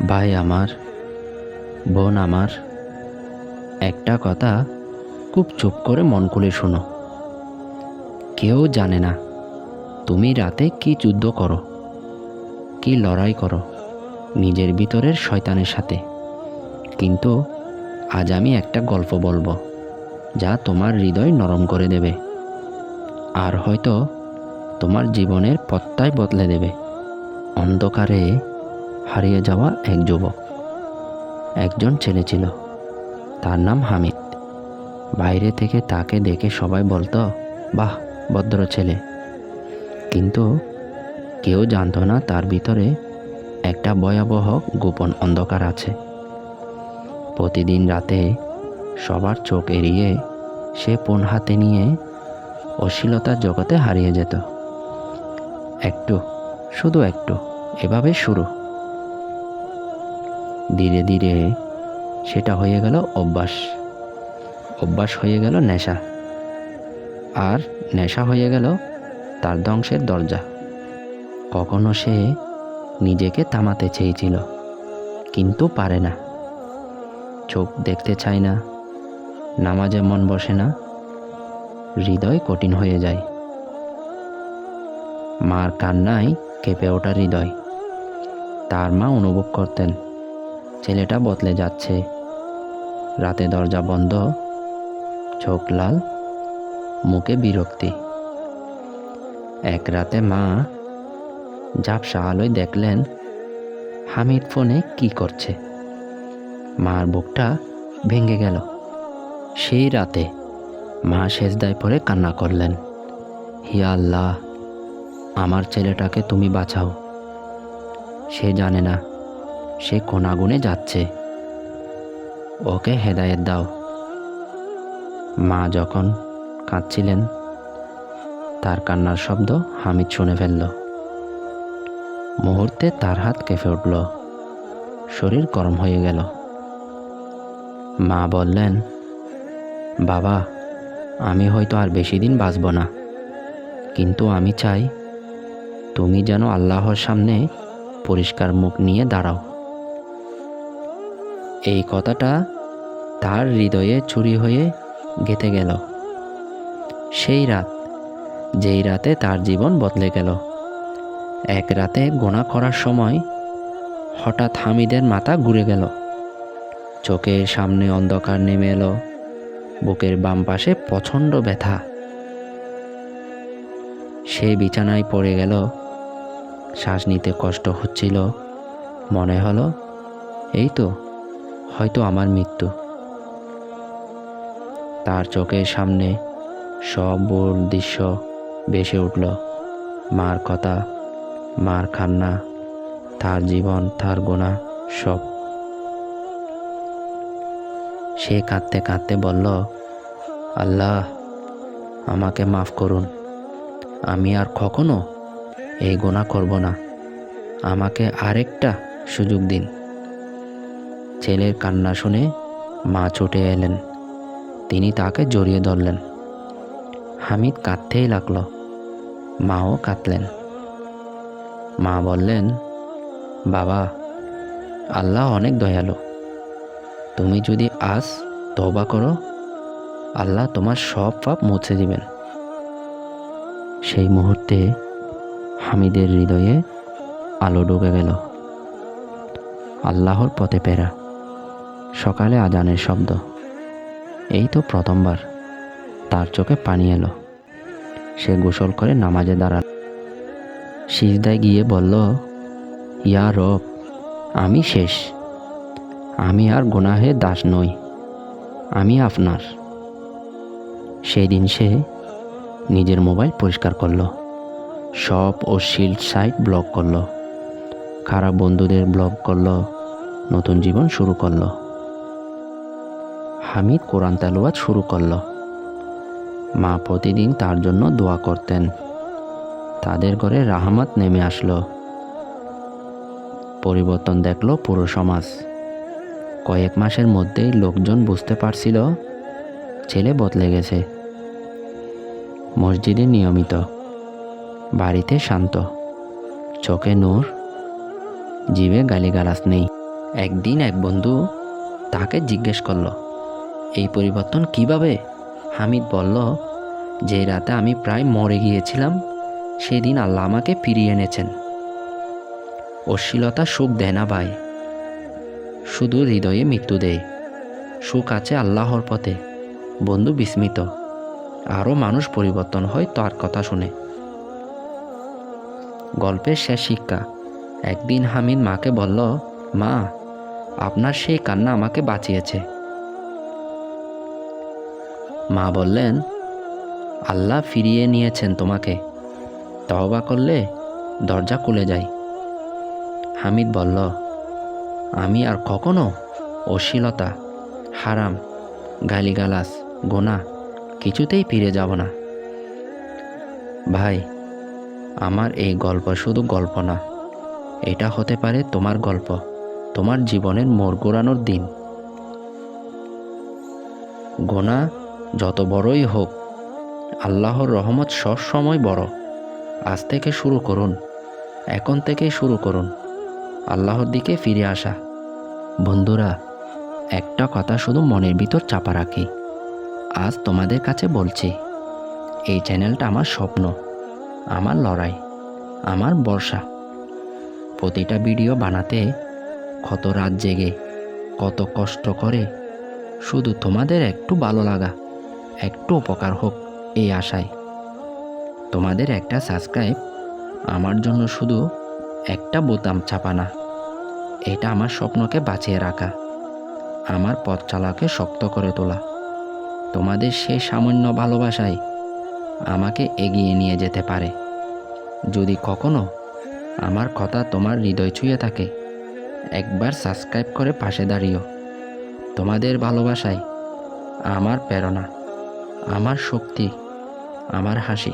ভাই আমার, বোন আমার, একটা কথা খুব চুপ করে মন খুলে শোনো। কেউ জানে না তুমি রাতে কি যুদ্ধ করো, কি লড়াই করো নিজের ভিতরের শয়তানের সাথে। কিন্তু আজ আমি একটা গল্প বলবো যা তোমার হৃদয় নরম করে দেবে, আর হয়তো তোমার জীবনের পথটাই বদলে দেবে। অন্ধকারে হারিয়ে যাওয়া এক যুবক। একজন ছেলে ছিল, তার নাম হামিদ। বাইরে থেকে তাকে দেখে সবাই বলতো, বাহ, ভদ্র ছেলে। কিন্তু কেউ জানতো না তার ভিতরে একটা ভয়াবহ গোপন অন্ধকার আছে। প্রতিদিন রাতে সবার চোখ এড়িয়ে সে ফোন হাতে নিয়ে অশ্লীলতার জগতে হারিয়ে যেত। একটু, শুধু একটু, এভাবে শুরু। ধীরে ধীরে সেটা হয়ে গেল অভ্যাস। অভ্যাস হয়ে গেল নেশা, আর নেশা হয়ে গেল তার ধ্বংসের দরজা। কখনো সে নিজেকে থামাতে চেয়েছিল, কিন্তু পারে না। চোখ দেখতে চায় না, নামাজে মন বসে না, হৃদয় কঠিন হয়ে যায়। মার কান্নায় কেঁপে ওঠা হৃদয়। তার মা অনুভব করতেন ছেলেটা বদলে যাচ্ছে। রাতে দরজা বন্ধ, চোখ লাল, মুখে বিরক্তি। এক রাতে মা ঝাপসা আলোয় দেখলেন হামিদ ফোনে কি করছে। মার বুকটা ভেঙে গেল। সেই রাতে মা সেজদায় পড়ে কান্না করলেন, হে আল্লাহ, আমার ছেলেটাকে তুমি বাঁচাও। সে জানে না সে কোন আগুনে যাচ্ছে, ওকে হেদায়েত দাও। মা যখন কাঁদছিলেন, তার কান্নার শব্দ হামিদ শুনে ফেলল। মুহূর্তে তার হাত কেঁপে উঠল, শরীর গরম হয়ে গেল। মা বললেন, বাবা, আমি হয়তো আর বেশি দিন বাঁচব না, কিন্তু আমি চাই তুমি যেন আল্লাহর সামনে পরিষ্কার মুখ নিয়ে দাঁড়াও। এই কথাটা তার হৃদয়ে চুরি হয়ে গেঁথে গেল। সেই রাত, যেই রাতে তার জীবন বদলে গেল। এক রাতে গোনা করার সময় হঠাৎ হামিদের মাথা ঘুরে গেল। চোখের সামনে অন্ধকার নেমে এলো, বুকের বাম পাশে প্রচণ্ড ব্যথা। সে বিছানায় পড়ে গেল। শ্বাস নিতে কষ্ট হচ্ছিল। মনে হলো এই তো হয়তো আমার মৃত্যু। তার চোখের সামনে সব ভুল দৃশ্য ভেসে উঠল। মার কথা, মার কান্না, তার জীবন, তার গুনাহ, সব। সে কাঁদতে কাঁদতে বলল, আল্লাহ, আমাকে মাফ করুন। আমি আর কখনো এই গুনাহ করব না। আমাকে আরেকটা সুযোগ দিন। ছেলের কান্না শুনে মা ছুটে এলেন। তিনি তাকে জড়িয়ে ধরলেন। হামিদ কাঁদতেই লাগলো। মাও কাঁদলেন। মা বললেন, বাবা, আল্লাহ অনেক দয়ালু। তুমি যদি আজ তওবা করো, আল্লাহ তোমার সব পাপ মুছে দিবেন। সেই মুহূর্তে হামিদের হৃদয়ে আলো ঢুকে গেল। আল্লাহর পথে ফেরা। সকালে আজানের শব্দ। এই তো প্রথমবার। তার চোখে পানি এলো। সে গোসল করে নামাজে দাঁড়াল। সিজদায় গিয়ে বলল, ইয়া রব, আমি শেষ। আমি আর গুনাহের দাস নই, আমি আপনার। সেই দিন সে নিজের মোবাইল পরিষ্কার করলো, সব অশ্লীল সাইট ব্লক করলো, খারাপ বন্ধুদের ব্লক করলো, নতুন জীবন শুরু করলো। হামিদ কোরআন তেলাওয়াত শুরু করলো। মা প্রতিদিন তার জন্য দোয়া করতেন। তাদের ঘরে রাহমাত নেমে আসলো। পরিবর্তন দেখলো পুরো সমাজ। কয়েক মাসের মধ্যেই লোকজন বুঝতে পারছিল ছেলে বদলে গেছে। মসজিদে নিয়মিত, বাড়িতে শান্ত, চোখে নূর, জিভে গালিগালাজ নেই। একদিন এক বন্ধু তাকে জিজ্ঞেস করলো, এই পরিবর্তন কিভাবে? হামিদ বলল, যে রাতে আমি প্রায় মরে গিয়েছিলাম সেদিন আল্লাহ আমাকে ফিরিয়ে এনেছেন। অশ্লীলতা সুখ দেয় না ভাই, শুধু হৃদয়ে মৃত্যু দেয়। সুখ আছে আল্লাহর পথে। বন্ধু বিস্মিত, আরও মানুষ পরিবর্তন হয় তার কথা শুনে। গল্পের শেষ শিক্ষা। একদিন হামিদ মাকে বলল, মা, আপনার সেই কান্না আমাকে বাঁচিয়েছে। মা বললেন, আল্লাহ ফিরিয়ে নিয়েছেন তোমাকে, তওবা করলে দরজা খুলে যায়। হামিদ বলল, আমি আর কখনো অশ্লীলতা, হারাম, গালিগালাজ, গুনাহ কিছুতেই ফিরে যাব না। ভাই, আমার এই গল্প শুধু গল্প না, এটা হতে পারে তোমার গল্প, তোমার জীবনের মোড় ঘোরানোর দিন। গুনাহ যত বড়ই হোক, আল্লাহর রহমত সব সময় বড়। আজ থেকে শুরু করুন, এখন থেকেই শুরু করুন আল্লাহর দিকে ফিরে আসা। বন্ধুরা, একটা কথা শুধু মনের ভিতর চাপা রাখি, আজ তোমাদের কাছে বলছি, এই চ্যানেলটা আমার স্বপ্ন, আমার লড়াই, আমার ভরসা। প্রতিটা ভিডিও বানাতে কত রাত জেগে, কত কষ্ট করে, শুধু তোমাদের একটু ভালো লাগা, একটু উপকার হোক এই আশায়। তোমাদের একটা সাবস্ক্রাইব আমার জন্য শুধু একটা বোতাম চাপা না, এটা আমার স্বপ্নকে বাঁচিয়ে রাখা, আমার পথ চলাকে শক্ত করে তোলা। তোমাদের সেই সামান্য ভালোবাসায় আমাকে এগিয়ে নিয়ে যেতে পারে। যদি কখনো আমার কথা তোমার হৃদয় ছুঁয়ে থাকে, একবার সাবস্ক্রাইব করে পাশে দাঁড়িও। তোমাদের ভালোবাসায় আমার প্রেরণা, আমার শক্তি, আমার হাসি।